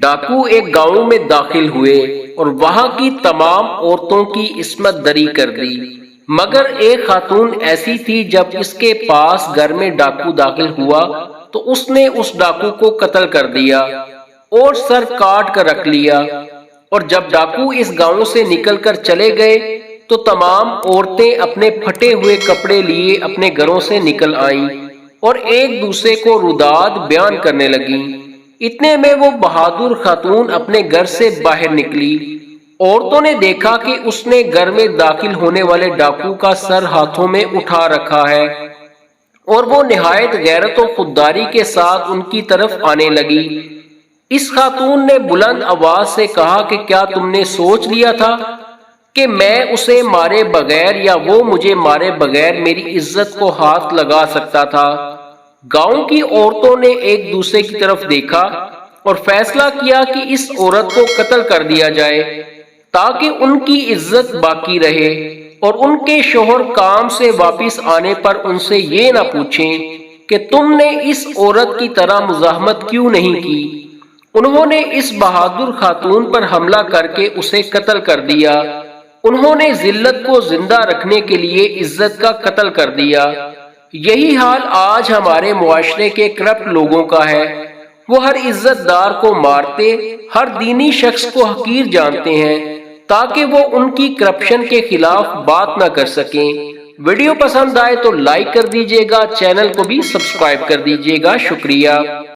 ڈاکو ایک گاؤں میں داخل ہوئے اور وہاں کی تمام عورتوں کی عصمت دری کر دی، مگر ایک خاتون ایسی تھی جب اس کے پاس گھر میں ڈاکو داخل ہوا تو اس نے اس ڈاکو کو قتل کر دیا اور سر کاٹ کر رکھ لیا۔ اور جب ڈاکو اس گاؤں سے نکل کر چلے گئے تو تمام عورتیں اپنے پھٹے ہوئے کپڑے لیے اپنے گھروں سے نکل آئیں اور ایک دوسرے کو روداد بیان کرنے لگیں۔ اتنے میں وہ بہادر خاتون اپنے گھر سے باہر نکلی۔ عورتوں نے دیکھا کہ اس نے گھر میں داخل ہونے والے ڈاکو کا سر ہاتھوں میں اٹھا رکھا ہے اور وہ نہایت غیرت و خودداری کے ساتھ ان کی طرف آنے لگی۔ اس خاتون نے بلند آواز سے کہا کہ کیا تم نے سوچ لیا تھا کہ میں اسے مارے بغیر یا وہ مجھے مارے بغیر میری عزت کو ہاتھ لگا سکتا تھا؟ گاؤں کی عورتوں نے ایک دوسرے کی طرف دیکھا اور فیصلہ کیا کہ اس عورت کو قتل کر دیا جائے تاکہ ان کی عزت باقی رہے اور ان کے شوہر کام سے واپس آنے پر ان سے یہ نہ پوچھیں کہ تم نے اس عورت کی طرح مزاحمت کیوں نہیں کی۔ انہوں نے اس بہادر خاتون پر حملہ کر کے اسے قتل کر دیا۔ انہوں نے ذلت کو زندہ رکھنے کے لیے عزت کا قتل کر دیا۔ یہی حال آج ہمارے معاشرے کے کرپٹ لوگوں کا ہے۔ وہ ہر عزت دار کو مارتے، ہر دینی شخص کو حقیر جانتے ہیں تاکہ وہ ان کی کرپشن کے خلاف بات نہ کر سکیں۔ ویڈیو پسند آئے تو لائک کر دیجیے گا، چینل کو بھی سبسکرائب کر دیجیے گا۔ شکریہ۔